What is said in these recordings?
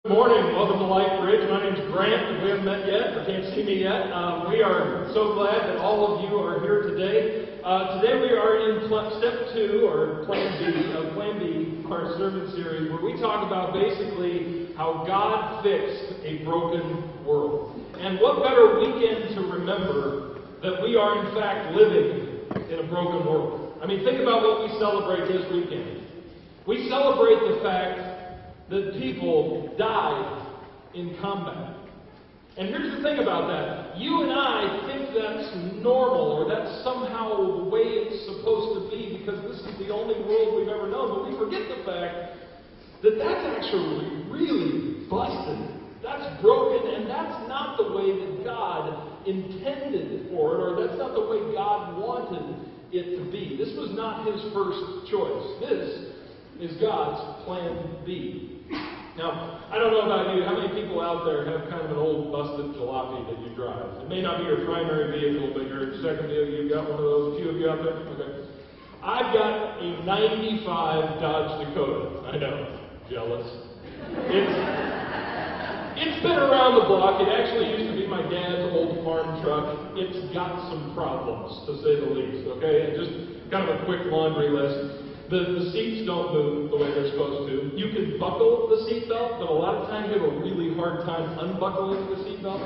Good morning. Welcome to Life Bridge. My name's Grant. If we haven't met yet or can't see me yet, we are so glad that all of you are here today. Today we are in step 2, or Plan B, our sermon series, where we talk about basically how God fixed a broken world. And what better weekend to remember that we are in fact living in a broken world. I mean, think about what we celebrate this weekend. We celebrate the fact that people died in combat. And here's the thing about that. You and I think that's normal, or that's somehow the way it's supposed to be, because this is the only world we've ever known. But we forget the fact that that's actually really busted. That's broken, and that's not the way that God intended for it, or that's not the way God wanted it to be. This was not His first choice. This is God's plan B. Now, I don't know about you, how many people out there have kind of an old busted jalopy that you drive? It may not be your primary vehicle, but your second vehicle, you've got one of those. A few of you out there? Okay. I've got a 95 Dodge Dakota. I know. Jealous. It's been around the block. It actually used to be my dad's old farm truck. It's got some problems, to say the least. Okay? And just kind of a quick laundry list. The seats don't move the way they're supposed to. You can buckle the seatbelt, but a lot of times you have a really hard time unbuckling the seatbelt.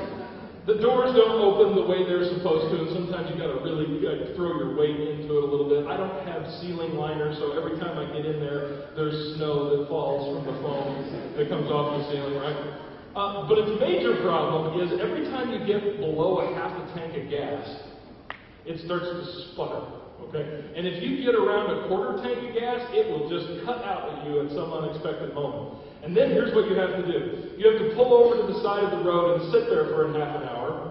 The doors don't open the way they're supposed to, and sometimes you got to really throw your weight into it a little bit. I don't have ceiling liners, so every time I get in there, there's snow that falls from the foam that comes off the ceiling, right? But its major problem is every time you get below a half a tank of gas, it starts to sputter. Okay? And if you get around a quarter tank of gas, it will just cut out at you at some unexpected moment. And then here's what you have to do. You have to pull over to the side of the road and sit there for a half an hour.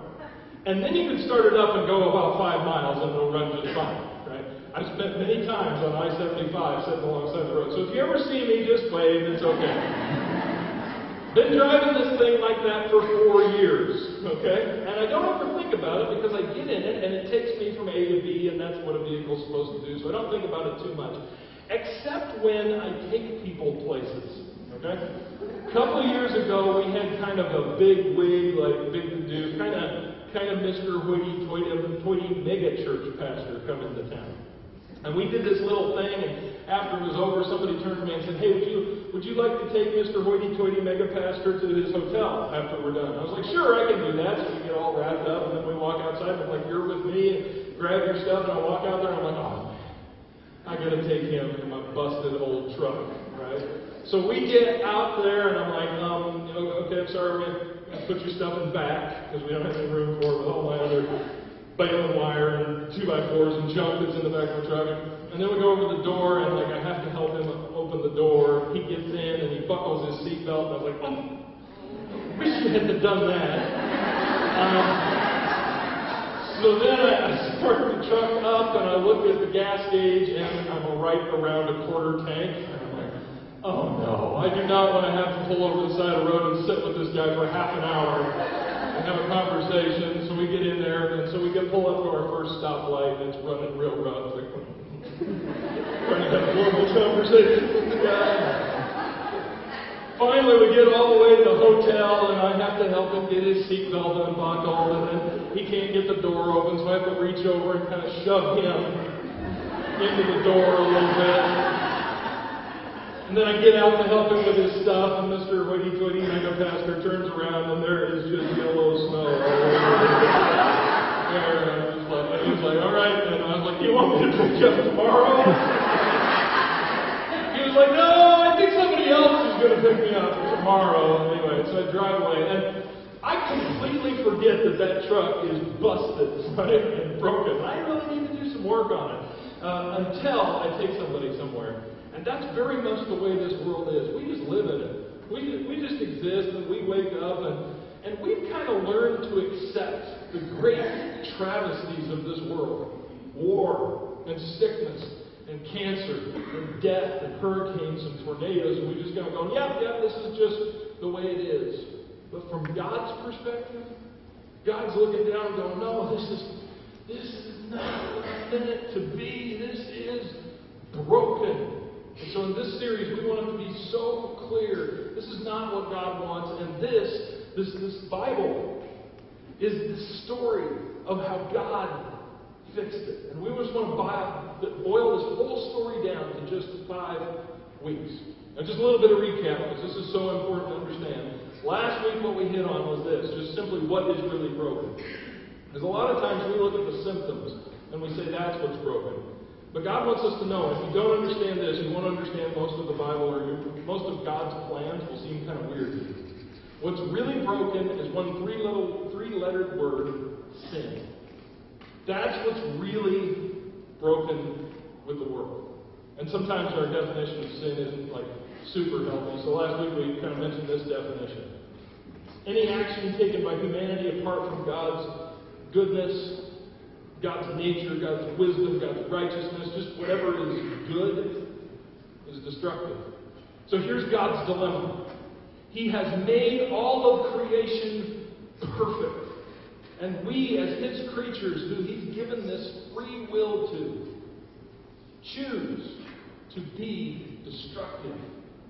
And then you can start it up and go about 5 miles and it'll run just fine. Right? I've spent many times on I-75 sitting alongside the road. So if you ever see me, just wave. It's okay. Been driving this thing like that for 4 years, okay? And I don't ever think about it because I get in it and it takes me from A to B, and that's what a vehicle's supposed to do, so I don't think about it too much. Except when I take people places, okay? A couple of years ago, we had kind of a big wig, like big to do, kind of Mr. Hoity-toity mega church pastor come into town. And we did this little thing, and after it was over, somebody turned to me and said, "Hey, would you like to take Mr. Hoity-toity mega pastor to his hotel after we're done?" I was like, "Sure, I can do that." So we get all wrapped up, and then we walk outside, and I'm like, "You're with me," and grab your stuff, and I walk out there, and I'm like, "Oh, I gotta take him in my busted old truck," right? So we get out there, and I'm like, "Okay, I'm sorry, we're gonna put your stuff in the back, because we don't have any room for it with all my other bale and wire and 2x4s and junk that's in the back of the truck." And then we go over the door, and like I have to help him open the door. He gets in and he buckles his seatbelt, and I was like, "Oh, wish you hadn't done that." So then I start the truck up, and I look at the gas gauge, and I'm right around a quarter tank. And I'm like, "Oh no, I do not want to have to pull over the side of the road and sit with this guy for half an hour and have a conversation." So we get in there, and so we pull up to our first stoplight, and it's running real rough. Like, trying to have a normal conversation with the guy. Finally, we get all the way to the hotel, and I have to help him get his seatbelt unbuckled, and then he can't get the door open, so I have to reach over and kind of shove him into the door a little bit. And then I get out to help him with his stuff, and Mr. Hoity-toity mega pastor turns around, and there is just yellow snow all over. And he was like, "All right," and I was like, "You want me to pick you up tomorrow?" He was like, "No, I think somebody else is going to pick me up tomorrow." Anyway, so I drive away, and I completely forget that truck is busted, right, and broken. I really need to do some work on it until I take somebody somewhere. And that's very much the way this world is. We just live in it. We just exist, and we wake up, and we've kind of learned to accept the great travesties of this world. War and sickness and cancer and death and hurricanes and tornadoes. And we just kind of go, yeah, this is just the way it is. But from God's perspective, God's looking down and going, "No, this is not what I meant it to be. This is broken." And so in this series, we want it to be so clear. This is not what God wants. And this Bible is the story of how God fixed it. And we just want to boil this whole story down to just 5 weeks. Now, just a little bit of recap, because this is so important to understand. Last week, what we hit on was this, just simply what is really broken. Because a lot of times we look at the symptoms and we say that's what's broken. But God wants us to know, if you don't understand this, you won't understand most of the Bible, or most of God's plans will seem kind of weird to you. What's really broken is one three-lettered word, sin. That's what's really broken with the world. And sometimes our definition of sin isn't like super healthy. So last week we kind of mentioned this definition. Any action taken by humanity apart from God's goodness, God's nature, God's wisdom, God's righteousness, just whatever is good, is destructive. So here's God's dilemma. He has made all of creation perfect. And we, as His creatures, who He's given this free will to, choose to be destructive.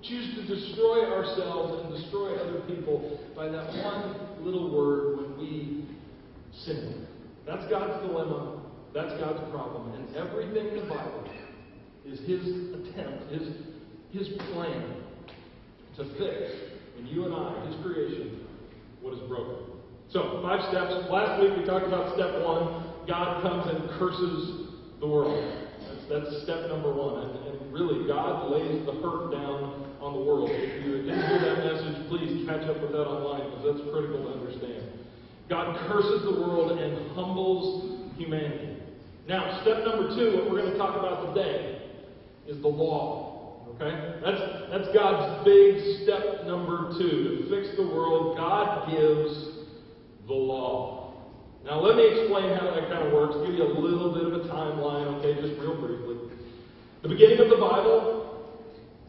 Choose to destroy ourselves and destroy other people by that one little word when we sin. That's God's dilemma. That's God's problem. And everything in the Bible is His attempt, His plan to fix in you and I, His creation, what is broken. So, 5 steps. Last week we talked about step 1. God comes and curses the world. That's step number 1. And really, God lays the hurt down on the world. If you didn't hear that message, please catch up with that online, because that's critical to understand. God curses the world and humbles humanity. Now, step number 2, what we're going to talk about today, is the law. Okay? That's God's big step number 2. To fix the world, God gives the law. Now, let me explain how that kind of works. Give you a little bit of a timeline, okay, just real briefly. The beginning of the Bible,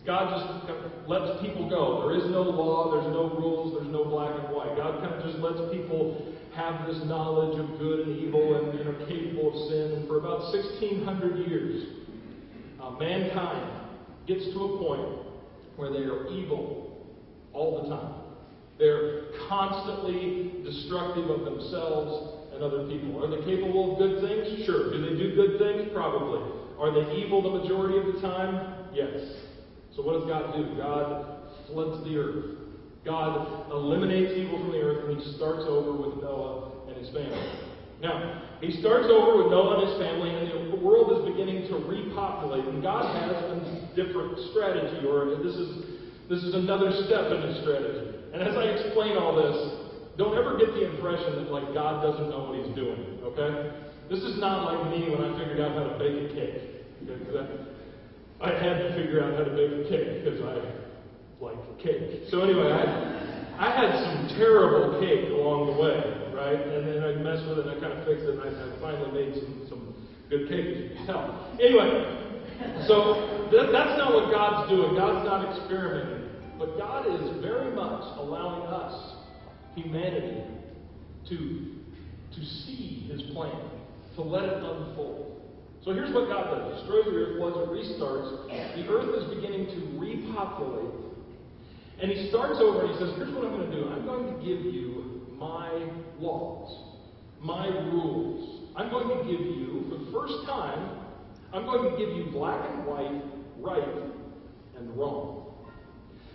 God just kind of lets people go. There is no law, there's no rules, there's no black and white. God kind of just lets people have this knowledge of good and evil and are capable of sin. And for about 1,600 years, mankind gets to a point where they are evil all the time. They're constantly destructive of themselves and other people. Are they capable of good things? Sure. Do they do good things? Probably. Are they evil the majority of the time? Yes. So what does God do? God floods the earth. God eliminates evil from the earth, and He starts over with Noah and his family. Now, He starts over with Noah and his family, and the world is beginning to repopulate. And God has a different strategy, or this is another step in His strategy. And as I explain all this, don't ever get the impression that like God doesn't know what He's doing, okay? This is not like me when I figured out how to bake a cake. Okay? I had to figure out how to bake a cake because I like cake. So anyway, I had some terrible cake along the way, right? And then I messed with it and I kind of fixed it, and I finally made some good cake, as you can tell. Anyway, so that's not what God's doing. God's not experimenting. But God is very much allowing us, humanity, to see His plan, to let it unfold. So here's what God does. Destroys the earth, floods it, restarts. The earth is beginning to repopulate. And He starts over and He says, here's what I'm going to do. I'm going to give you my laws, my rules. I'm going to give you, for the first time, I'm going to give you black and white, right and wrong.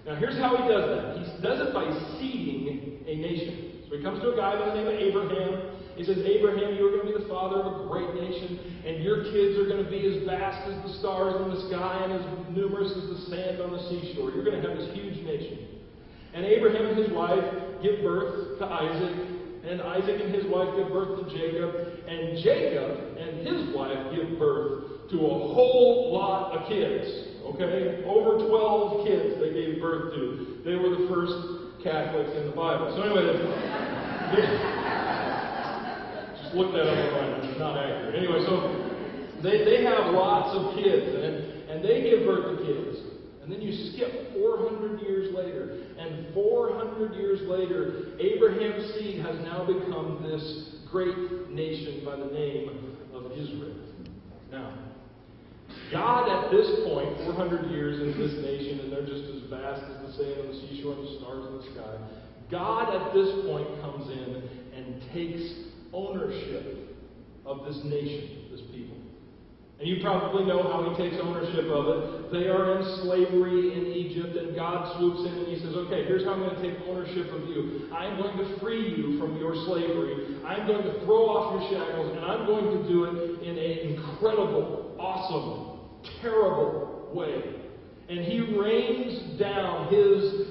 Now, here's how He does that. He does it by seeding a nation. So He comes to a guy by the name of Abraham. He says, Abraham, you are going to be the father of a great nation, and your kids are going to be as vast as the stars in the sky and as numerous as the sand on the seashore. You're going to have this huge nation. And Abraham and his wife give birth to Isaac, and Isaac and his wife give birth to Jacob, and Jacob and his wife give birth to a whole lot of kids. Okay? Over 12 kids they gave birth to. They were the first Catholics in the Bible. So anyway, just look that up online. It's not accurate. Anyway, so they have lots of kids, and they give birth to kids. And then you skip 400 years later, and 400 years later, Abraham's seed has now become this great nation by the name of Israel. Now, God at this point, 400 years in this nation, and they're just as vast as the sand on the seashore and the stars in the sky, God at this point comes in and takes ownership of this nation, this people. And you probably know how he takes ownership of it. They are in slavery in Egypt, and God swoops in and he says, okay, here's how I'm going to take ownership of you. I'm going to free you from your slavery. I'm going to throw off your shackles, and I'm going to do it in an incredible, awesome, terrible way. And he rains down his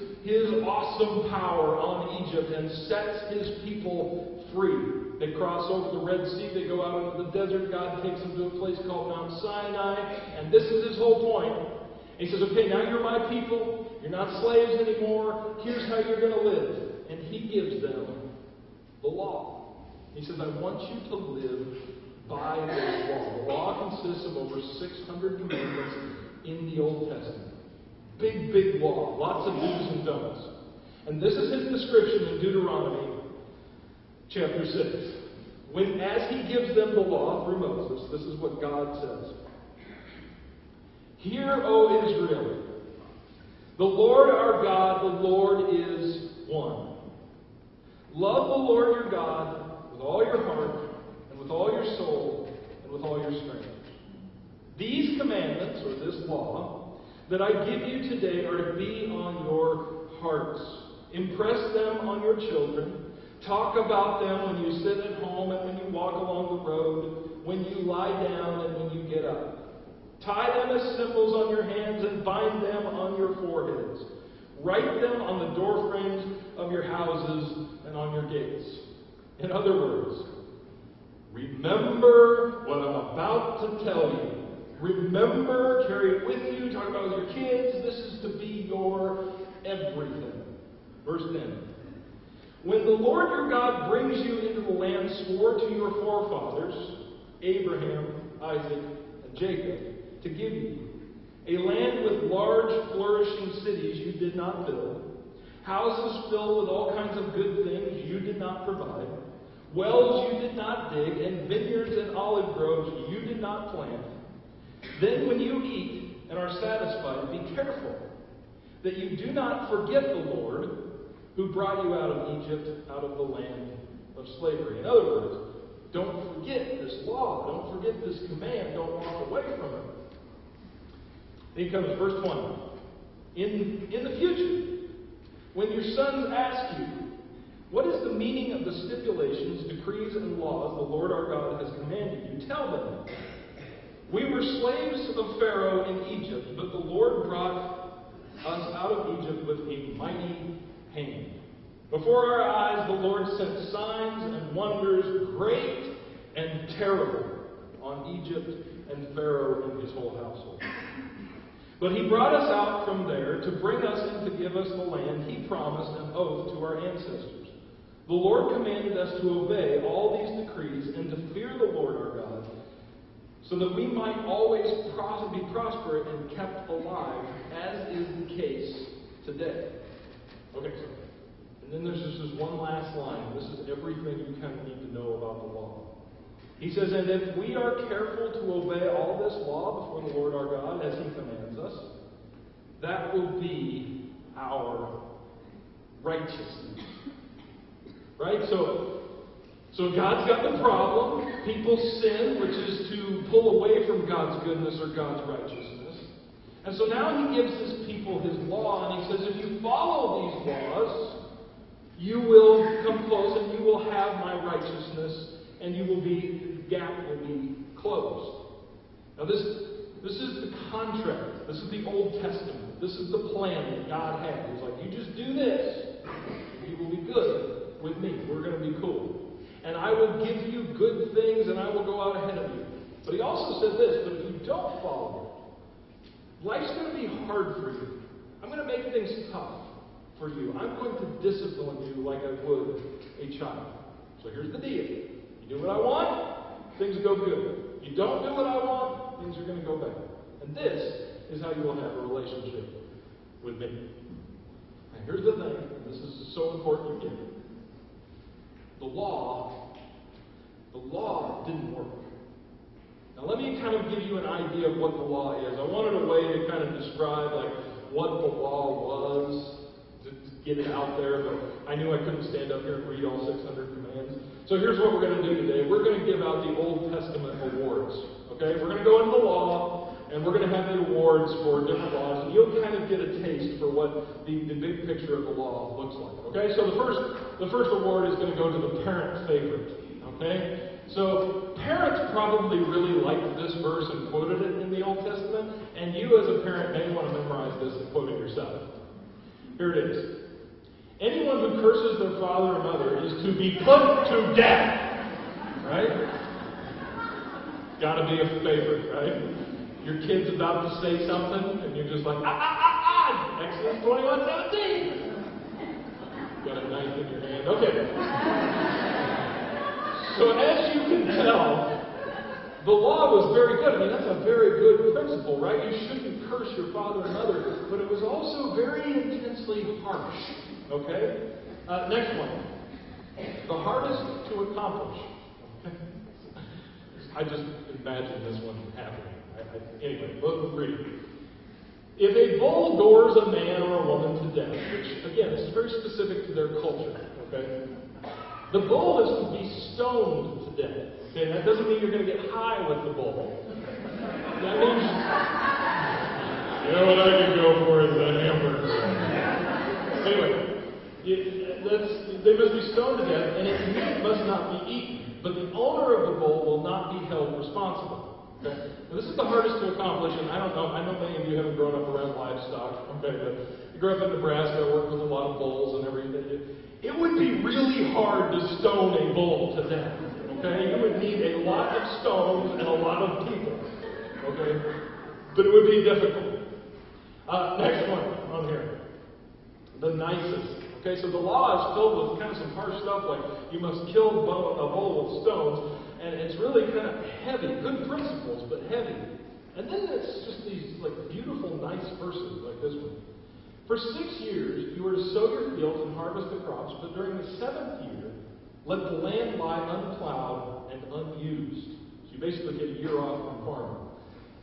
awesome power on Egypt and sets his people free. They cross over the Red Sea. They go out into the desert. God takes them to a place called Mount Sinai. And this is his whole point. He says, okay, now you're my people. You're not slaves anymore. Here's how you're going to live. And he gives them the law. He says, I want you to live by this law. The law consists of over 600 commandments in the Old Testament. Big, big law. Lots of do's and don'ts. And this is his description in Deuteronomy chapter 6. As he gives them the law through Moses, this is what God says. Hear, O Israel, the Lord our God, the Lord is one. Love the Lord your God with all your heart, and with all your soul, and with all your strength. These commandments, or this law, that I give you today are to be on your hearts. Impress them on your children. Talk about them when you sit at home and when you walk along the road, when you lie down and when you get up. Tie them as symbols on your hands and bind them on your foreheads. Write them on the doorframes of your houses and on your gates. In other words, remember what I'm about to tell you. Remember, carry it with you, talk about it with your kids. This is to be your everything. Verse 10. When the Lord your God brings you into the land swore to your forefathers, Abraham, Isaac, and Jacob, to give you, a land with large, flourishing cities you did not build, houses filled with all kinds of good things you did not provide, wells you did not dig, and vineyards and olive groves you did not plant, then when you eat and are satisfied, be careful that you do not forget the Lord who brought you out of Egypt, out of the land of slavery. In other words, don't forget this law. Don't forget this command. Don't walk away from it. Then comes verse 20. In the future, when your sons ask you, what is the meaning of the stipulations, decrees, and laws the Lord our God has commanded you? Tell them, we were slaves of Pharaoh in Egypt, but the Lord brought us out of Egypt with a mighty hand. Before our eyes, the Lord sent signs and wonders, great and terrible, on Egypt and Pharaoh and his whole household. But he brought us out from there to bring us and to give us the land he promised an oath to our ancestors. The Lord commanded us to obey all these decrees and to fear the Lord our God, so that we might always be prosperous and kept alive, as is the case today. Okay, so, and then there's just this one last line. This is everything you kind of need to know about the law. He says, and if we are careful to obey all this law before the Lord our God, as he commands us, that will be our righteousness. Right? So God's got the problem. People sin, which is to pull away from God's goodness or God's righteousness. And so now he gives his people his law, and he says, if you follow these laws, you will come close and you will have my righteousness, and the gap will be closed. Now this is the contract. This is the Old Testament. This is the plan that God had. He's like, you just do this, and you will be good with me. We're going to be cool. And I will give you good things, and I will go out ahead of you. But he also said this, but if you don't follow it, life's going to be hard for you. I'm going to make things tough for you. I'm going to discipline you like I would a child. So here's the deal. You do what I want, things go good. You don't do what I want, things are going to go bad. And this is how you will have a relationship with me. And here's the thing, and this is so important to get it. The law didn't work. Now let me kind of give you an idea of what the law is. I wanted a way to kind of describe like what the law was, to get it out there, but I knew I couldn't stand up here and read all 600 commands. So here's what we're going to do today. We're going to give out the Old Testament awards. Okay? We're going to go into the law, and we're going to have the awards for different laws, and you'll kind of get a taste for what the big picture of the law looks like. Okay? So the first award is going to go to the parent favorite. Okay? So parents probably really liked this verse and quoted it in the Old Testament, and you as a parent may want to memorize this and quote it yourself. Here it is. Anyone who curses their father or mother is to be put to death. Right? Gotta be a favorite, right? Your kid's about to say something, and you're just like, Exodus 21:17. Got a knife in your hand. Okay. So as you can tell, the law was very good. I mean, that's a very good principle, right? You shouldn't curse your father and mother, but it was also very intensely harsh. Okay? Next one. The hardest to accomplish. I just imagine this one happening. Anyway, let's read it. If a bull gores a man or a woman to death, which, again, is very specific to their culture, okay? The bull is to be stoned to death. Okay, that doesn't mean you're going to get high with the bull. That means, you know what I could go for is a hamburger. Anyway, they must be stoned to death, and its meat must not be eaten. But the owner of the bull will not be held responsible. Okay? Now, this is the hardest to accomplish, and I don't know. I know many of you haven't grown up around livestock. Okay, but you grew up in Nebraska, worked with a lot of bulls and everything. It would be really hard to stone a bull to death. Okay, you would need a lot of stones and a lot of people. Okay, but it would be difficult. Next one on here, the nicest. Okay, so the law is filled with kind of some harsh stuff like you must kill a bull with stones, and it's really kind of heavy, good principles, but heavy. And then it's just these like beautiful, nice verses like this one. For 6 years you are to sow your fields and harvest the crops, but during the 7th year, let the land lie unplowed and unused. So you basically get a year off from farming.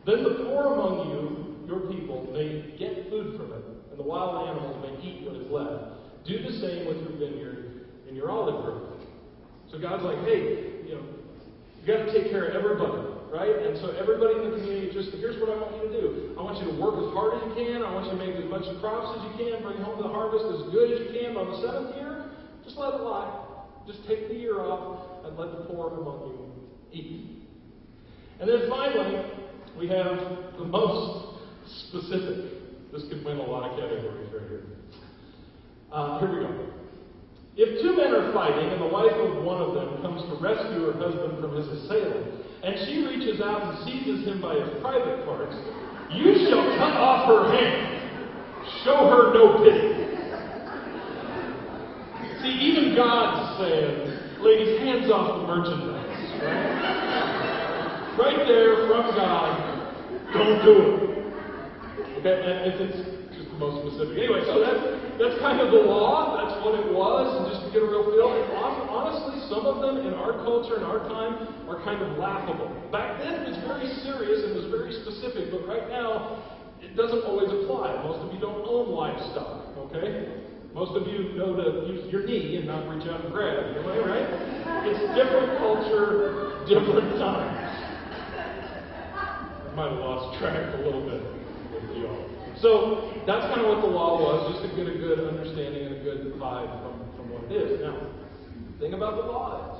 Then the poor among you, your people, may get food from it, and the wild animals may eat what is left. Do the same with your vineyard and your olive grove. So God's like, hey, you got to take care of everybody, right? And so everybody in the community, here's what I want you to do. I want you to work as hard as you can. I want you to make as much crops as you can. Bring home the harvest as good as you can. But on the 7th year, just let it lie. Just take the year off and let the poor among you eat. And then finally, we have the most specific. This could win a lot of categories right here. Here we go. If 2 men are fighting and the wife of one of them comes to rescue her husband from his assailant, and she reaches out and seizes him by his private parts, you shall cut off her hand. Show her no pity. See, even God's saying, ladies, hands off the merchandise. Right? Right there from God, don't do it. Okay, and it's just the most specific. Anyway, so that's kind of the law. That's what it was, and just to get a real feel. And honestly, some of them in our culture, in our time, are kind of laughable. Back then, it was very serious and was very specific, but right now, it doesn't always apply. Most of you don't own livestock, okay? Most of you know to use your knee and not reach out and grab, right? It's different culture, different times. I might have lost track a little bit with y'all. So that's kind of what the law was, just to get a good understanding and a good vibe from what it is. Now, the thing about the law is,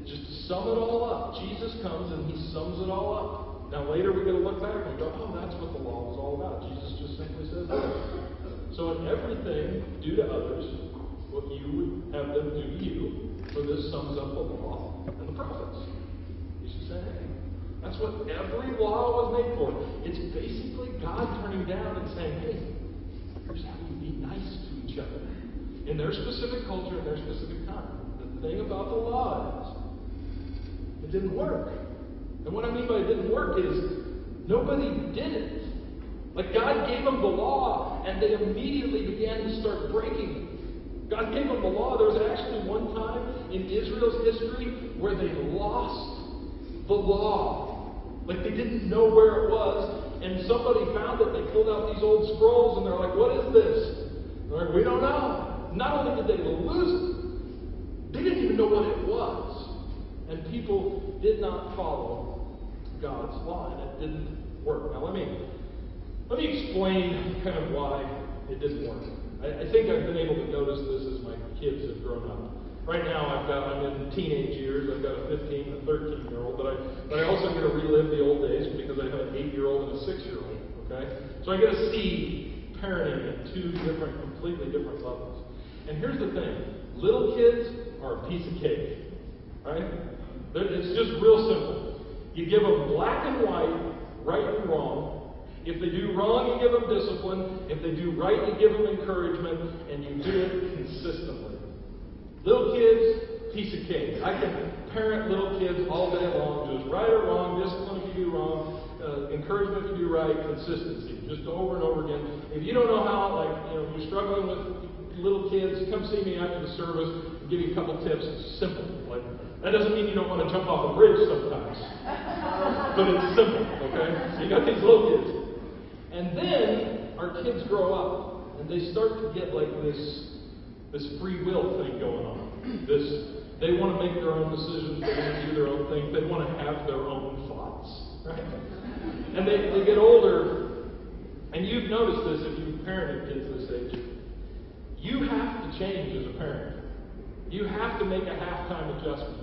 just to sum it all up, Jesus comes and he sums it all up. Now later we're going to look back and go, oh, that's what the law was all about. Jesus just simply says that. So in everything, do to others what you would have them do to you, for this sums up the law and the prophets. You should say, hey, that's what every law was made for. It's basically God turning down and saying, hey, here's how you be nice to each other. In their specific culture, in their specific time. The thing about the law is, it didn't work. And what I mean by it didn't work is, nobody did it. Like God gave them the law, and they immediately began to start breaking it. God gave them the law. There was actually one time in Israel's history where they lost the law. Like they didn't know where it was, and somebody found it. They pulled out these old scrolls, and they're like, "What is this?" They're like, "We don't know." Not only did they lose it, they didn't even know what it was. And people did not follow God's law, and it didn't work. Now let me explain kind of why it didn't work. I think I've been able to notice this as my kids have grown up. Right now I'm in teenage years. I've got a 15 and a 13-year-old, but I also get to relive the old days because I have an 8-year-old and a 6-year-old. Okay, so I get to see parenting at two completely different levels. And here's the thing: little kids are a piece of cake, right? It's just real simple. You give them black and white, right and wrong. If they do wrong, you give them discipline. If they do right, you give them encouragement, and you do it consistently. Little kids, piece of cake. I can parent little kids all day long, just right or wrong, discipline if you do wrong, encouragement if you do right, consistency, just over and over again. If you don't know how, you're struggling with little kids, come see me after the service. I'll give you a couple tips. It's simple. That doesn't mean you don't want to jump off a bridge sometimes, but it's simple. Okay, so you got these little kids, and then our kids grow up and they start to get like this free will thing going on. They want to make their own decisions, they want to do their own thing, they want to have their own thoughts, right? And they get older, and you've noticed this if you've parented kids this age. You have to change as a parent. You have to make a halftime adjustment.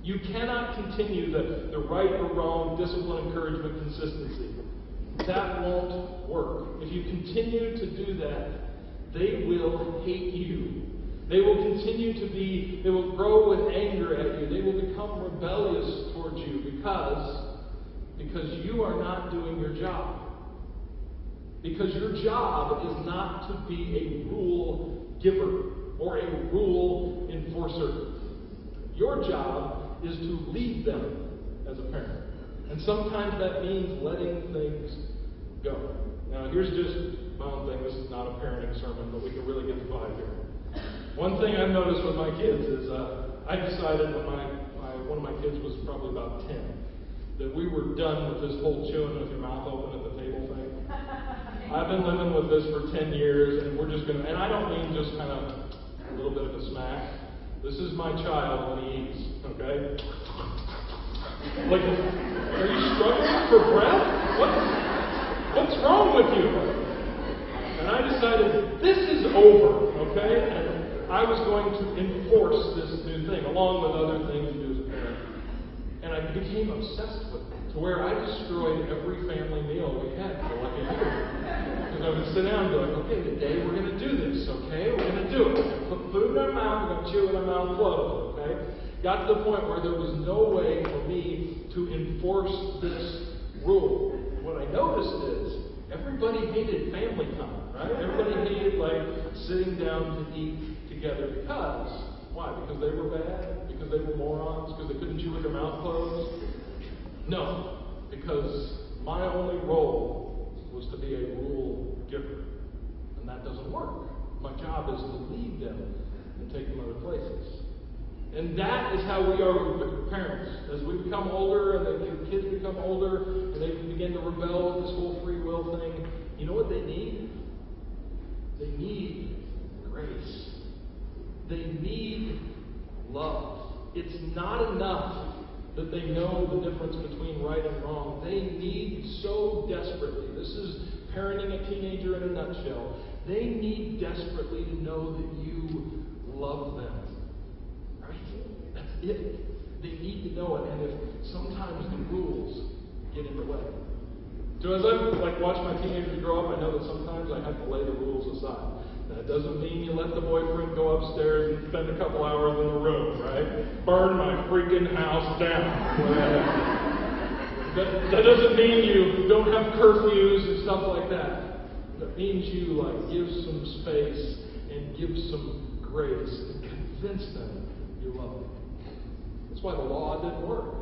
You cannot continue the right or wrong, discipline, encouragement, consistency. That won't work. If you continue to do that, they will hate you. They will continue they will grow with anger at you. They will become rebellious towards you because you are not doing your job. Because your job is not to be a rule giver or a rule enforcer. Your job is to lead them as a parent. And sometimes that means letting things go. Now, here's just my own thing. This is not a parenting sermon, but we can really get the vibe here. One thing I've noticed with my kids is I decided when one of my kids was probably about 10 that we were done with this whole chewing with your mouth open at the table thing. I've been living with this for 10 years, and we're just going to, and I don't mean just kind of a little bit of a smack. This is my child when he eats, okay? Like, are you struggling for breath? What's wrong with you? And I decided, this is over, okay? And I was going to enforce this new thing, along with other things you do as a parent. And I became obsessed with it, to where I destroyed every family meal we had for like a year. Because I would sit down and be like, okay, today we're going to do this, okay? We're going to do it. We're going to put food in our mouth, we're going to chew with our mouth closed, okay? Got to the point where there was no way for me to enforce this rule. And what I noticed is, everybody hated family time, right? Everybody hated sitting down to eat together because, why? Because they were bad? Because they were morons? Because they couldn't chew with their mouth closed? No, because my only role was to be a rule giver, and that doesn't work. My job is to lead them and take them other places. And that is how we are with parents. As we become older and your kids become older and they begin to rebel with this whole free will thing, you know what they need? They need grace. They need love. It's not enough that they know the difference between right and wrong. They need so desperately. This is parenting a teenager in a nutshell. They need desperately to know that you love them. That's it. They need to know it, and if sometimes the rules get in the way. So as I watch my teenagers grow up, I know that sometimes I have to lay the rules aside. That doesn't mean you let the boyfriend go upstairs and spend a couple hours in the room, right? Burn my freaking house down. That doesn't mean you don't have curfews and stuff like that. That means you give some space and give some grace and convince them you love them. That's why the law didn't work.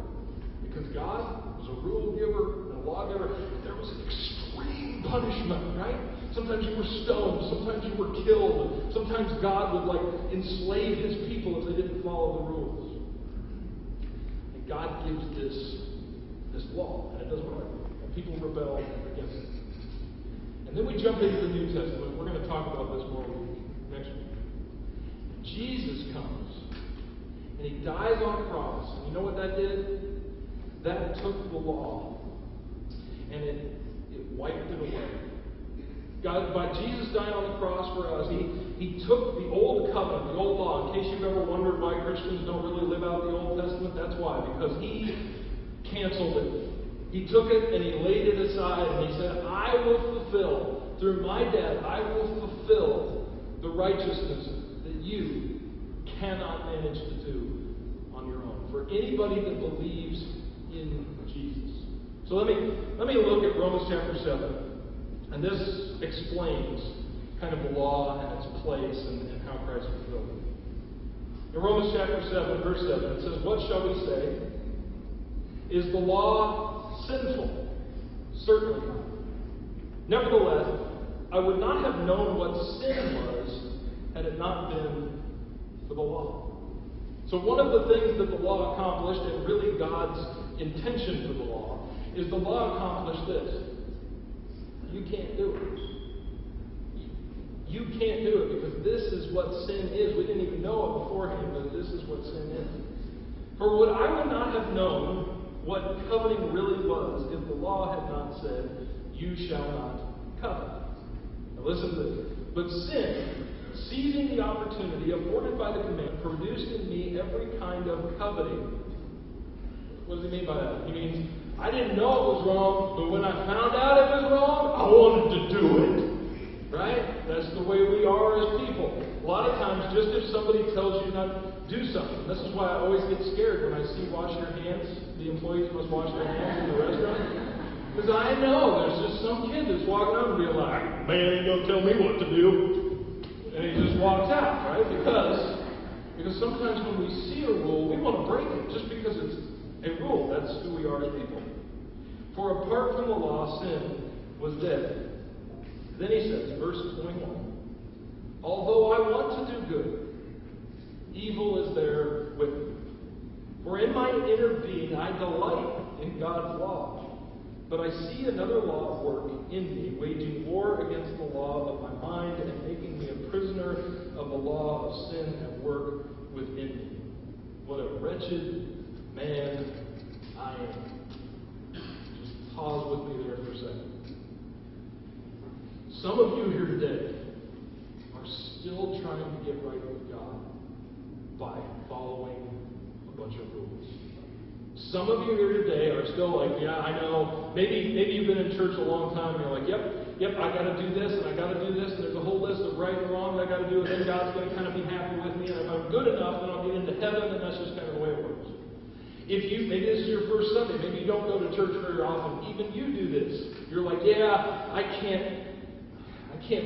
Because God was a rule giver and a law giver. There was an extreme punishment, right? Sometimes you were stoned. Sometimes you were killed. Sometimes God would enslave His people if they didn't follow the rules. And God gives this this law, and it doesn't work. And people rebel against it. And then we jump into the New Testament. We're going to talk about this more next week. Jesus comes, and he dies on a cross. And you know what that did? That took the law, and it wiped it away. God, by Jesus dying on the cross for us, he took the old covenant, the old law. In case you've ever wondered why Christians don't really live out the Old Testament, that's why. Because he canceled it. He took it and he laid it aside, and he said, I will fulfill, through my death, I will fulfill the righteousness that you cannot manage to do on your own. For anybody that believes in Jesus. So let me look at Romans chapter 7. And this explains kind of the law and its place and how Christ fulfilled it. In Romans chapter 7, verse 7, it says, What shall we say? Is the law sinful? Certainly not. Nevertheless, I would not have known what sin was had it not been for the law. So one of the things that the law accomplished, and really God's intention for the law, is the law accomplished this. You can't do it. You can't do it because this is what sin is. We didn't even know it beforehand, but this is what sin is. For what I would not have known what coveting really was if the law had not said, you shall not covet. Now listen to this. But sin, seizing the opportunity afforded by the command, produced in me every kind of coveting. What does he mean by that? He means, I didn't know it was wrong, but when I found out it was wrong, I wanted to do it. Right? That's the way we are as people. A lot of times, just if somebody tells you not to do something. This is why I always get scared when I see wash your hands. The employees must wash their hands in the restaurant. Because I know there's just some kid that's walking out and being like, man ain't going to tell me what to do. And he just walks out, right? Because sometimes when we see a rule, we want to break it just because it's a rule. That's who we are as people. For apart from the law, sin was dead. Then he says, verse 21, although I want to do good, evil is there with me. For in my inner being I delight in God's law. But I see another law at work in me, waging war against the law of my mind and making me a prisoner of the law of sin at work within me. What a wretched man I am. Just pause with me there for a second. Some of you here today are still trying to get right with God by following a bunch of rules. Some of you here today are still like, yeah, I know. Maybe you've been in church a long time and you're like, yep, I got to do this and I got to do this, and there's a whole list of right and wrong that I got to do, and then God's going to kind of be happy with me, and if I'm good enough, then I'll get into heaven, and that's just kind of the way it works. Maybe this is your first Sunday, maybe you don't go to church very often, even you do this. You're like, yeah, I can't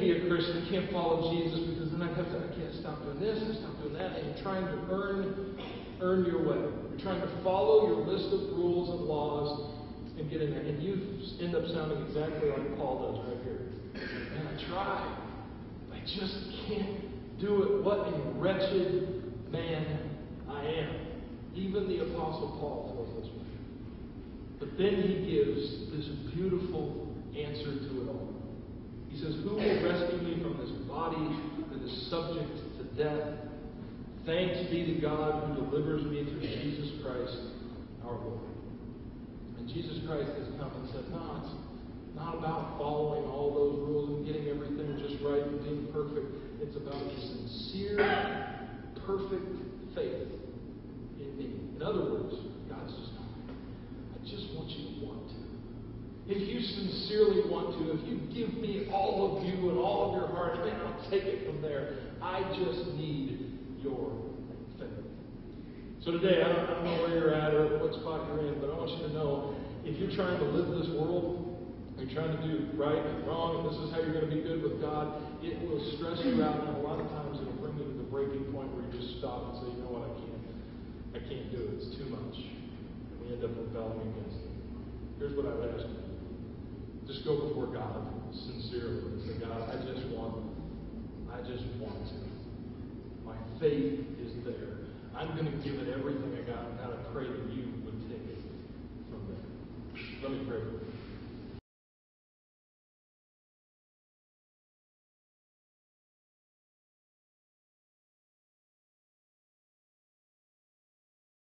be a Christian, I can't follow Jesus because then I can't stop doing this and stop doing that, and you're trying to earn your way. You're trying to follow your list of rules and laws and get in there, and you end up sounding exactly like Paul does right here. Man, I tried. I just can't do it. What a wretched man I am. Even the Apostle Paul feels this way. But then he gives this beautiful answer to it all. He says, who will rescue me from this body that is subject to death? Thanks be to God who delivers me through Jesus Christ our Lord. And Jesus Christ has come and said, no, it's not about following all those rules and getting everything just right and being perfect. It's about a sincere, perfect faith in me. In other words, God's just not, I just want you to want to. If you sincerely want to, if you give me all of you and all of your heart, man, I'll take it from there. I just need your faith. So today, I don't know where you're at or what spot you're in, but I want you to know, if you're trying to live this world, you're trying to do right and wrong, and this is how you're going to be good with God, it will stress you out, and a lot of times it'll bring you to the breaking point where you just stop and say, you know what, I can't do it. It's too much. And we end up rebelling against it. Here's what I would ask you. Just go before God sincerely and say, God, I just want to. My faith is there. I'm going to give it everything I got, and God, I pray that you would take it from there. Let me pray.